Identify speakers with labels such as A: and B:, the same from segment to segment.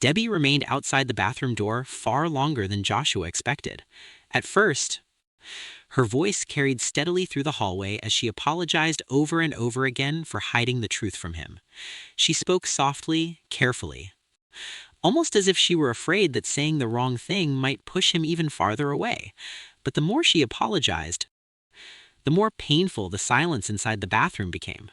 A: Debbie remained outside the bathroom door far longer than Joshua expected. At first, her voice carried steadily through the hallway as she apologized over and over again for hiding the truth from him. She spoke softly, carefully, almost as if she were afraid that saying the wrong thing might push him even farther away. But the more she apologized, the more painful the silence inside the bathroom became.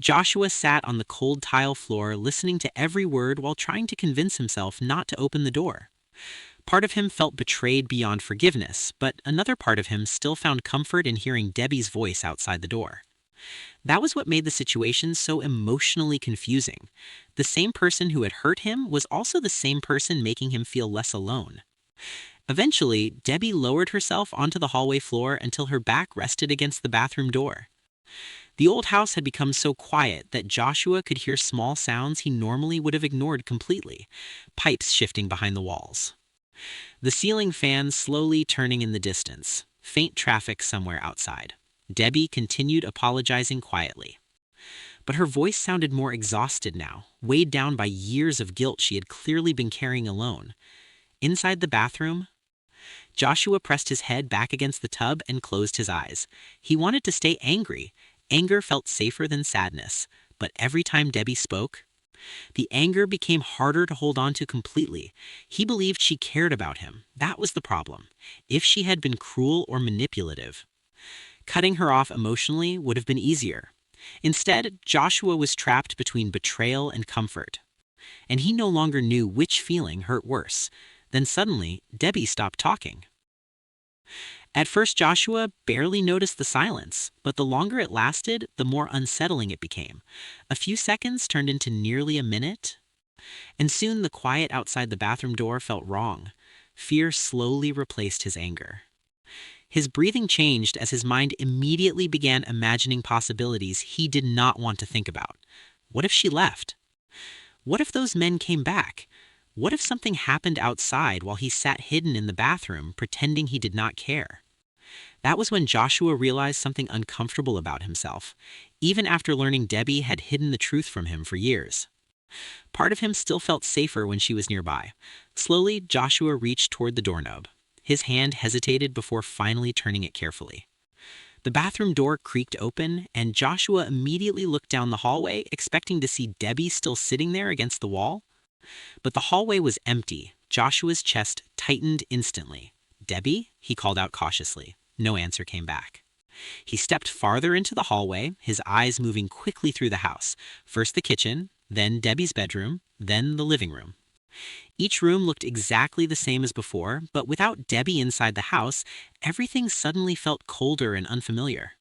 A: Joshua sat on the cold tile floor listening to every word while trying to convince himself not to open the door. Part of him felt betrayed beyond forgiveness, but another part of him still found comfort in hearing Debbie's voice outside the door. That was what made the situation so emotionally confusing. The same person who had hurt him was also the same person making him feel less alone. Eventually, Debbie lowered herself onto the hallway floor until her back rested against the bathroom door. The old house had become so quiet that Joshua could hear small sounds he normally would have ignored completely, pipes shifting behind the walls, the ceiling fan slowly turning in the distance, faint traffic somewhere outside. Debbie continued apologizing quietly. But her voice sounded more exhausted now, weighed down by years of guilt she had clearly been carrying alone. Inside the bathroom, Joshua pressed his head back against the tub and closed his eyes. He wanted to stay angry. Anger felt safer than sadness, but every time Debbie spoke, the anger became harder to hold on to completely. He believed she cared about him. That was the problem. If she had been cruel or manipulative, cutting her off emotionally would have been easier. Instead, Joshua was trapped between betrayal and comfort, and he no longer knew which feeling hurt worse. Then suddenly, Debbie stopped talking. At first, Joshua barely noticed the silence, but the longer it lasted, the more unsettling it became. A few seconds turned into nearly a minute, and soon the quiet outside the bathroom door felt wrong. Fear slowly replaced his anger. His breathing changed as his mind immediately began imagining possibilities he did not want to think about. What if she left? What if those men came back? What if something happened outside while he sat hidden in the bathroom, pretending he did not care? That was when Joshua realized something uncomfortable about himself, even after learning Debbie had hidden the truth from him for years. Part of him still felt safer when she was nearby. Slowly, Joshua reached toward the doorknob. His hand hesitated before finally turning it carefully. The bathroom door creaked open, and Joshua immediately looked down the hallway, expecting to see Debbie still sitting there against the wall. But the hallway was empty. Joshua's chest tightened instantly. "Debbie?" he called out cautiously. No answer came back. He stepped farther into the hallway, his eyes moving quickly through the house. First the kitchen, then Debbie's bedroom, then the living room. Each room looked exactly the same as before, but without Debbie inside the house, everything suddenly felt colder and unfamiliar.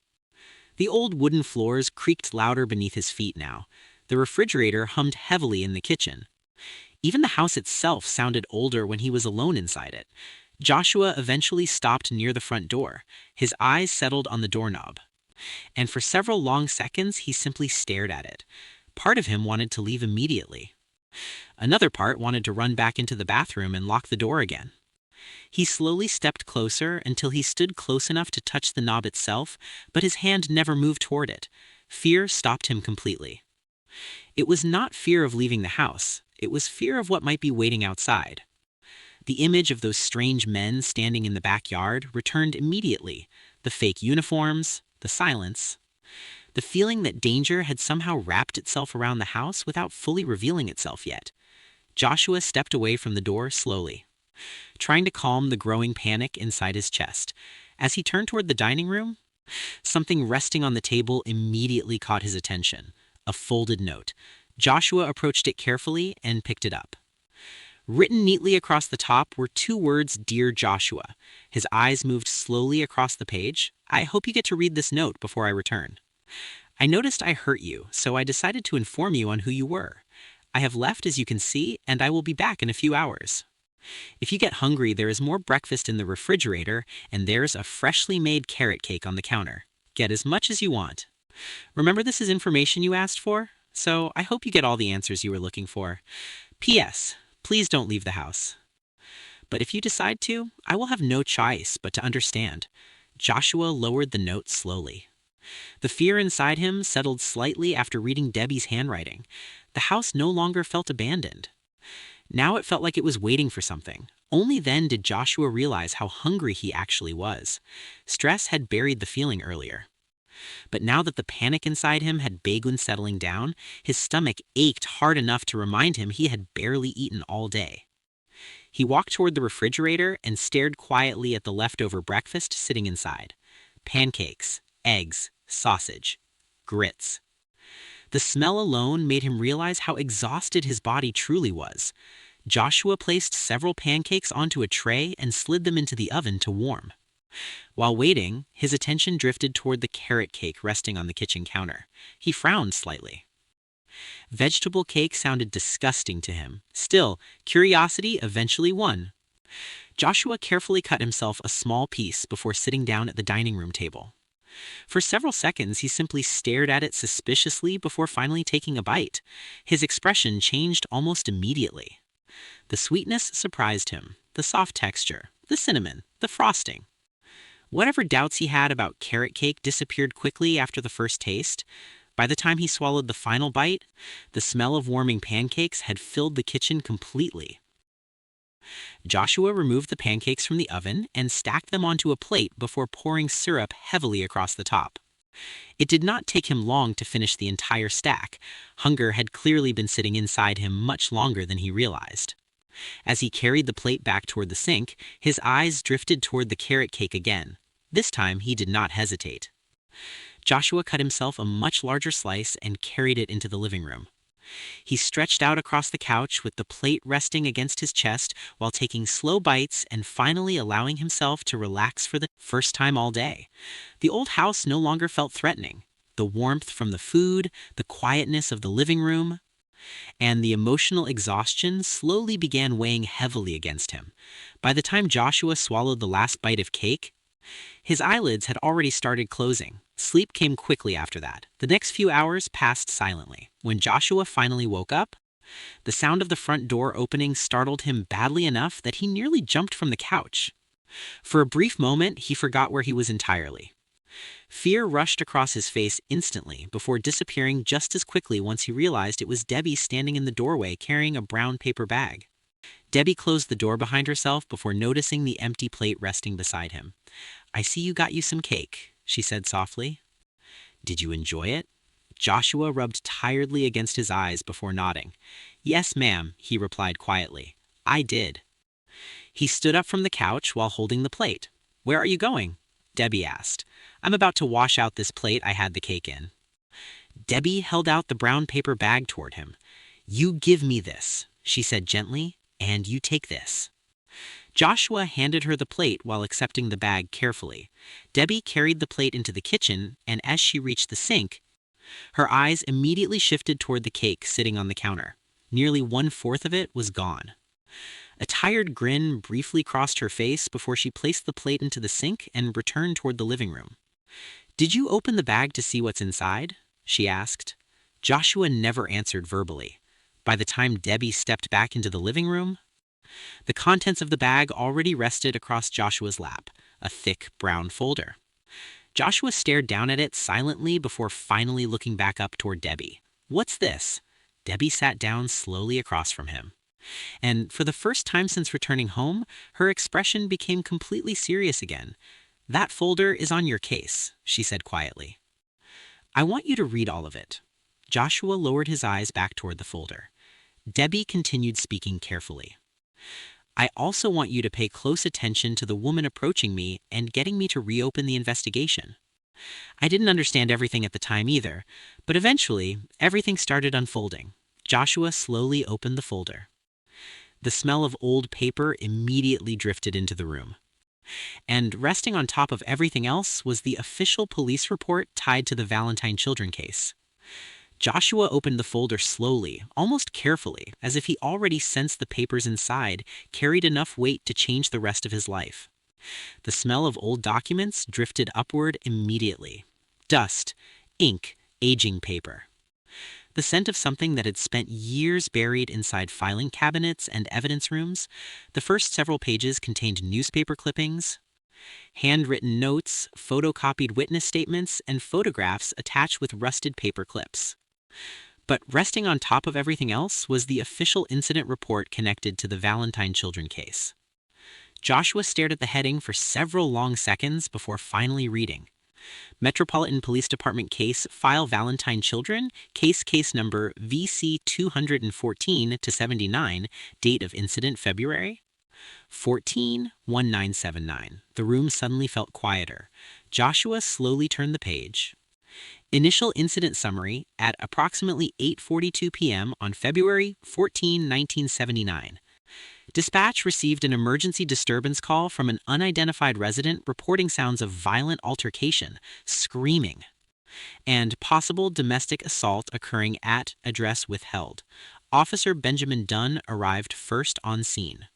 A: The old wooden floors creaked louder beneath his feet now. The refrigerator hummed heavily in the kitchen. Even the house itself sounded older when he was alone inside it. Joshua eventually stopped near the front door. His eyes settled on the doorknob, and for several long seconds he simply stared at it. Part of him wanted to leave immediately. Another part wanted to run back into the bathroom and lock the door again. He slowly stepped closer until he stood close enough to touch the knob itself, but his hand never moved toward it. Fear stopped him completely. It was not fear of leaving the house. It was fear of what might be waiting outside. The image of those strange men standing in the backyard returned immediately. The fake uniforms, the silence, the feeling that danger had somehow wrapped itself around the house without fully revealing itself yet. Joshua stepped away from the door slowly, trying to calm the growing panic inside his chest. As he turned toward the dining room, something resting on the table immediately caught his attention. A folded note. Joshua approached it carefully and picked it up. Written neatly across the top were two words, "Dear Joshua." His eyes moved slowly across the page. "I hope you get to read this note before I return. I noticed I hurt you, so I decided to inform you on who you were. I have left, as you can see, and I will be back in a few hours. If you get hungry, there is more breakfast in the refrigerator, and there's a freshly made carrot cake on the counter. Get as much as you want. Remember, this is information you asked for, so I hope you get all the answers you were looking for. P.S. Please don't leave the house. But if you decide to, I will have no choice but to understand." Joshua lowered the note slowly. The fear inside him settled slightly after reading Debbie's handwriting. The house no longer felt abandoned. Now it felt like it was waiting for something. Only then did Joshua realize how hungry he actually was. Stress had buried the feeling earlier. But now that the panic inside him had begun settling down, his stomach ached hard enough to remind him he had barely eaten all day. He walked toward the refrigerator and stared quietly at the leftover breakfast sitting inside. Pancakes, eggs, sausage, grits. The smell alone made him realize how exhausted his body truly was. Joshua placed several pancakes onto a tray and slid them into the oven to warm. While waiting, his attention drifted toward the carrot cake resting on the kitchen counter. He frowned slightly. Vegetable cake sounded disgusting to him. Still, curiosity eventually won. Joshua carefully cut himself a small piece before sitting down at the dining room table. For several seconds, he simply stared at it suspiciously before finally taking a bite. His expression changed almost immediately. The sweetness surprised him, the soft texture, the cinnamon, the frosting. Whatever doubts he had about carrot cake disappeared quickly after the first taste. By the time he swallowed the final bite, the smell of warming pancakes had filled the kitchen completely. Joshua removed the pancakes from the oven and stacked them onto a plate before pouring syrup heavily across the top. It did not take him long to finish the entire stack. Hunger had clearly been sitting inside him much longer than he realized. As he carried the plate back toward the sink, his eyes drifted toward the carrot cake again. This time he did not hesitate. Joshua cut himself a much larger slice and carried it into the living room. He stretched out across the couch with the plate resting against his chest while taking slow bites and finally allowing himself to relax for the first time all day. The old house no longer felt threatening. The warmth from the food, the quietness of the living room, and the emotional exhaustion slowly began weighing heavily against him. By the time Joshua swallowed the last bite of cake, his eyelids had already started closing. Sleep came quickly after that. The next few hours passed silently. When Joshua finally woke up, the sound of the front door opening startled him badly enough that he nearly jumped from the couch. For a brief moment, he forgot where he was entirely. Fear rushed across his face instantly before disappearing just as quickly once he realized it was Debbie standing in the doorway carrying a brown paper bag. Debbie closed the door behind herself before noticing the empty plate resting beside him. "I see you got you some cake," she said softly. "Did you enjoy it?" Joshua rubbed tiredly against his eyes before nodding. "Yes, ma'am," he replied quietly. "I did." He stood up from the couch while holding the plate. "Where are you going?" Debbie asked. "I'm about to wash out this plate I had the cake in." Debbie held out the brown paper bag toward him. "You give me this," she said gently, "and you take this." Joshua handed her the plate while accepting the bag carefully. Debbie carried the plate into the kitchen, and as she reached the sink, her eyes immediately shifted toward the cake sitting on the counter. Nearly 1/4 of it was gone. A tired grin briefly crossed her face before she placed the plate into the sink and returned toward the living room. "Did you open the bag to see what's inside?" she asked. Joshua never answered verbally. By the time Debbie stepped back into the living room, the contents of the bag already rested across Joshua's lap, a thick brown folder. Joshua stared down at it silently before finally looking back up toward Debbie. "What's this?" Debbie sat down slowly across from him. And for the first time since returning home, her expression became completely serious again. "That folder is on your case," she said quietly. "I want you to read all of it." Joshua lowered his eyes back toward the folder. Debbie continued speaking carefully. "I also want you to pay close attention to the woman approaching me and getting me to reopen the investigation. I didn't understand everything at the time either, but eventually everything started unfolding." Joshua slowly opened the folder. The smell of old paper immediately drifted into the room. And resting on top of everything else was the official police report tied to the Valentine Children Case. Joshua opened the folder slowly, almost carefully, as if he already sensed the papers inside carried enough weight to change the rest of his life. The smell of old documents drifted upward immediately. Dust, ink, aging paper. The scent of something that had spent years buried inside filing cabinets and evidence rooms. The first several pages contained newspaper clippings, handwritten notes, photocopied witness statements, and photographs attached with rusted paper clips. But resting on top of everything else was the official incident report connected to the Valentine Children case. Joshua stared at the heading for several long seconds before finally reading. Metropolitan Police Department case file Valentine Children, case number VC 214-79, date of incident February 14-1979. The room suddenly felt quieter. Joshua slowly turned the page. Initial incident summary at approximately 8:42 p.m. on February 14, 1979. Dispatch received an emergency disturbance call from an unidentified resident reporting sounds of violent altercation, screaming, and possible domestic assault occurring at address withheld. Officer Benjamin Dunn arrived first on scene.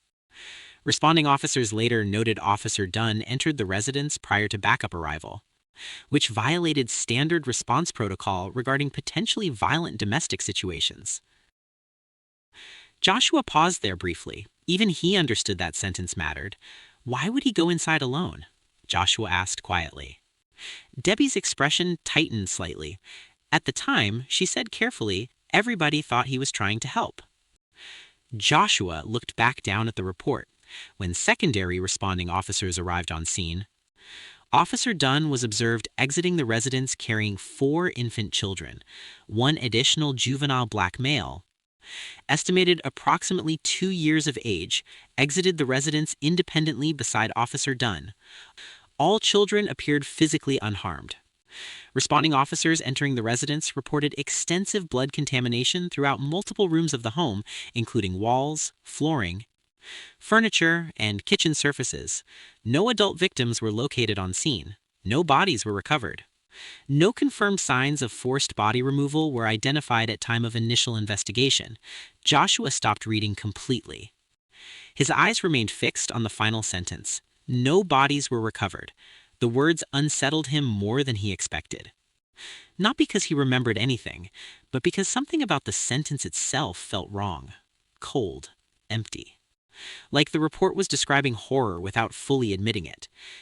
A: Responding officers later noted Officer Dunn entered the residence prior to backup arrival, which violated standard response protocol regarding potentially violent domestic situations. Joshua paused there briefly. Even he understood that sentence mattered. Why would he go inside alone? Joshua asked quietly. Debbie's expression tightened slightly. At the time, she said carefully, everybody thought he was trying to help. Joshua looked back down at the report. When secondary responding officers arrived on scene, Officer Dunn was observed exiting the residence carrying 4 infant children, 1 additional juvenile black male, estimated approximately 2 years of age, exited the residence independently beside Officer Dunn. All children appeared physically unharmed. Responding officers entering the residence reported extensive blood contamination throughout multiple rooms of the home, including walls, flooring, furniture, and kitchen surfaces. No adult victims were located on scene. No bodies were recovered. No confirmed signs of forced body removal were identified at time of initial investigation. Joshua stopped reading completely. His eyes remained fixed on the final sentence. No bodies were recovered. The words unsettled him more than he expected. Not because he remembered anything, but because something about the sentence itself felt wrong. Cold, empty. Like the report was describing horror without fully admitting it.